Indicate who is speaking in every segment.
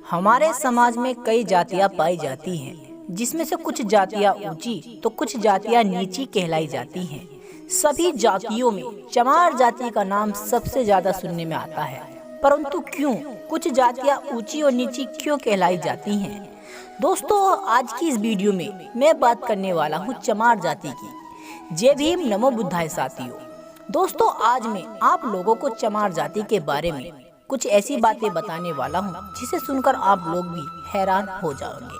Speaker 1: हमारे समाज में कई जातियां पाई जाती हैं, जिसमें से कुछ जातियां ऊंची तो कुछ जातियां नीची कहलाई जाती हैं। सभी जातियों में चमार जाति का नाम सबसे ज्यादा सुनने में आता है, परंतु क्यों कुछ जातियां ऊंची और नीची क्यों कहलाई जाती हैं? दोस्तों, आज की इस वीडियो में मैं बात करने वाला हूँ चमार जाति की। जय भीम, नमो बुद्धाय साथियों। दोस्तों, आज मैं आप लोगों को चमार जाति के बारे में कुछ ऐसी बातें बताने वाला हूँ जिसे सुनकर आप लोग भी हैरान हो जाओगे।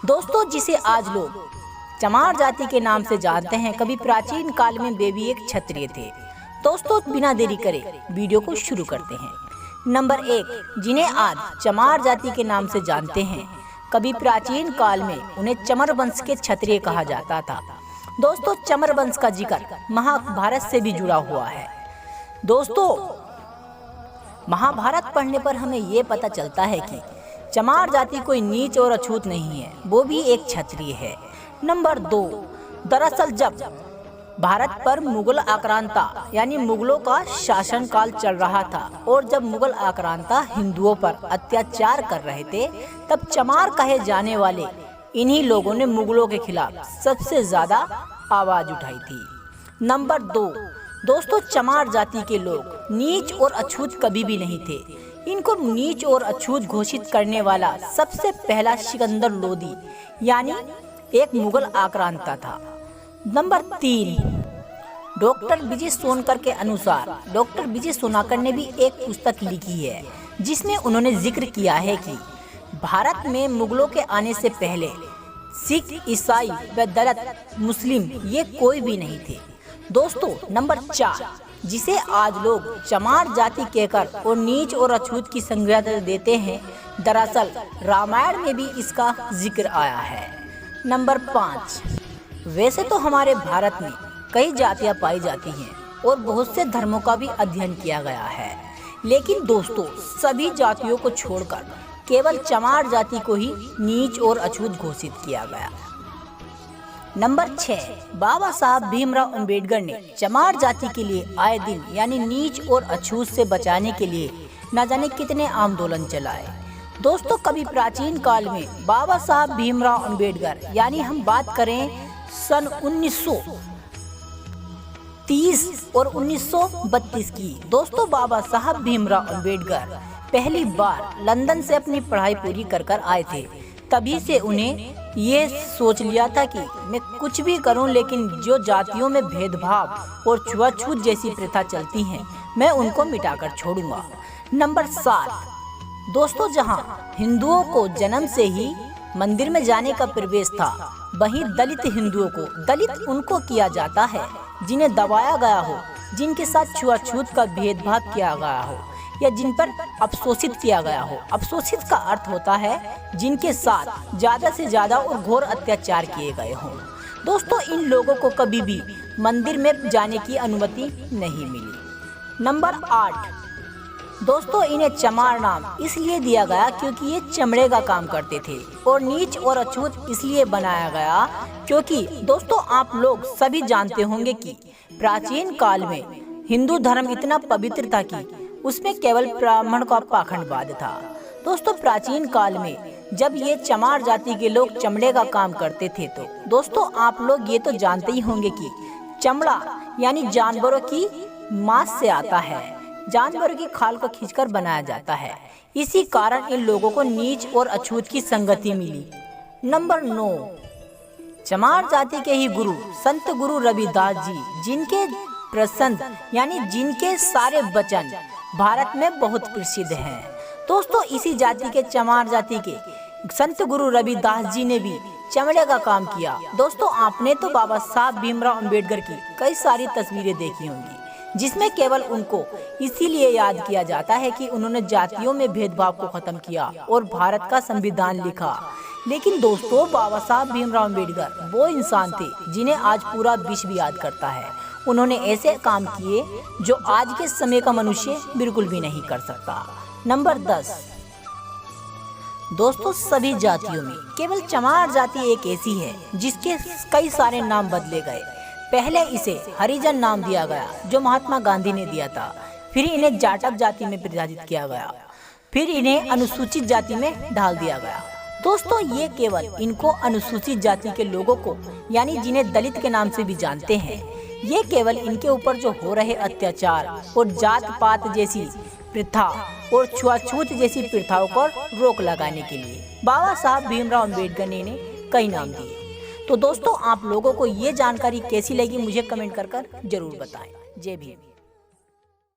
Speaker 1: दोस्तों, जिसे आज लोग चमार जाति के नाम से जानते हैं, कभी प्राचीन काल में वे भी एक क्षत्रिय थे। दोस्तों, बिना देरी करे वीडियो को शुरू करते हैं। नंबर 1, जिन्हें आज चमार जाति के नाम से जानते हैं, कभी प्राचीन काल में उन्हें चमर वंश के क्षत्रिय कहा जाता था। दोस्तों, चमर वंश का जिक्र महाभारत से भी जुड़ा हुआ है। दोस्तों, महाभारत पढ़ने पर हमें ये पता चलता है कि चमार जाति कोई नीच और अछूत नहीं है, वो भी एक क्षत्रिय है। नंबर 2, दरअसल जब भारत पर मुगल आक्रांता यानी मुगलों का शासनकाल चल रहा था और जब मुगल आक्रांता हिंदुओं पर अत्याचार कर रहे थे, तब चमार कहे जाने वाले इन्हीं लोगों ने मुगलों के खिलाफ सबसे ज्यादा आवाज उठाई थी। नंबर 2, दोस्तों, चमार जाति के लोग नीच और अछूत कभी भी नहीं थे। इनको नीच और अछूत घोषित करने वाला सबसे पहला सिकंदर लोदी यानी एक मुगल आक्रांता था। नंबर 3, डॉक्टर विजय सोनकर के अनुसार डॉक्टर विजय सोनाकर ने भी एक पुस्तक लिखी है जिसमें उन्होंने जिक्र किया है कि भारत में मुगलों के आने से पहले सिख, ईसाई व दलित, मुस्लिम ये कोई भी नहीं थे। दोस्तों, नंबर 4, जिसे आज लोग चमार जाति कहकर और नीच और अछूत की संज्ञा देते हैं, दरअसल रामायण में भी इसका जिक्र आया है। नंबर 5, वैसे तो हमारे भारत में कई जातियां पाई जाती हैं और बहुत से धर्मों का भी अध्ययन किया गया है, लेकिन दोस्तों सभी जातियों को छोड़कर केवल चमार जाति को ही नीच और अछूत घोषित किया गया। नंबर 6, बाबा साहब भीमराव अंबेडकर ने चमार जाति के लिए आए दिन यानी नीच और अछूत से बचाने के लिए न जाने कितने आंदोलन चलाए। दोस्तों, कभी प्राचीन काल में बाबा साहब भीमराव अंबेडकर यानी हम बात करें सन 1930 और 1932 की। दोस्तों, बाबा साहब भीमराव अंबेडकर पहली बार लंदन से अपनी पढ़ाई पूरी कर आए थे। तभी से उन्हें ये सोच लिया था कि मैं कुछ भी करूं, लेकिन जो जातियों में भेदभाव और छुआछूत जैसी प्रथा चलती हैं, मैं उनको मिटाकर छोड़ूंगा। नंबर 7, दोस्तों, जहां हिंदुओं को जन्म से ही मंदिर में जाने का प्रवेश था, वहीं दलित हिंदुओं को दलित उनको किया जाता है जिन्हें दबाया गया हो, जिनके साथ छुआछूत का भेदभाव किया गया हो या जिन पर अवशोषित किया गया हो। अवशोषित का अर्थ होता है जिनके साथ ज्यादा से ज्यादा और घोर अत्याचार किए गए हों। दोस्तों, इन लोगों को कभी भी मंदिर में जाने की अनुमति नहीं मिली। नंबर 8, दोस्तों, इन्हें चमार नाम इसलिए दिया गया क्योंकि ये चमड़े का काम करते थे, और नीच और अछूत इसलिए बनाया गया क्योंकि दोस्तों आप लोग सभी जानते होंगे कि प्राचीन काल में हिंदू धर्म इतना पवित्र था कि उसमें केवल ब्राह्मण का पाखंडवाद था। दोस्तों, प्राचीन काल में जब ये चमार जाति के लोग चमड़े का काम करते थे, तो दोस्तों आप लोग ये तो जानते ही होंगे कि चमड़ा यानी जानवरों की मांस से आता है, जानवरों की खाल को खींचकर बनाया जाता है। इसी कारण इन लोगों को नीच और अछूत की संगति मिली। नंबर 9, चमार जाति के ही गुरु संत गुरु रविदास जी, जिनके प्रसंग यानी जिनके सारे वचन भारत में बहुत प्रसिद्ध हैं। दोस्तों, इसी जाति के चमार जाति के संत गुरु रविदास जी ने भी चमड़े का काम किया। दोस्तों, आपने तो बाबा साहब भीमराव अंबेडकर की कई सारी तस्वीरें देखी होंगी, जिसमें केवल उनको इसीलिए याद किया जाता है कि उन्होंने जातियों में भेदभाव को खत्म किया और भारत का संविधान लिखा। लेकिन दोस्तों, बाबा साहब भीमराव अंबेडकर वो इंसान थे जिन्हें आज पूरा विश्व याद करता है। उन्होंने ऐसे काम किए जो आज के समय का मनुष्य बिल्कुल भी नहीं कर सकता। नंबर 10, दोस्तों, सभी जातियों में केवल चमार जाति एक ऐसी है जिसके कई सारे नाम बदले गए। पहले इसे हरिजन नाम दिया गया जो महात्मा गांधी ने दिया था, फिर इन्हें जाटव जाति में विभाजित किया गया। फिर इन्हें अनुसूचित जाति में डाल दिया गया। दोस्तों ये केवल इनको अनुसूचित जाति के लोगों को यानी जिन्हें दलित के नाम से भी जानते हैं, ये केवल इनके ऊपर जो हो रहे अत्याचार और जात पात जैसी प्रथा और छुआछूत जैसी प्रथाओं पर रोक लगाने के लिए बाबा साहब भीमराव अम्बेडकर ने इन्हें कई नाम दिए। तो दोस्तों आप लोगों को ये जानकारी कैसी लगी मुझे कमेंट कर जरूर बताएं। जय भीम।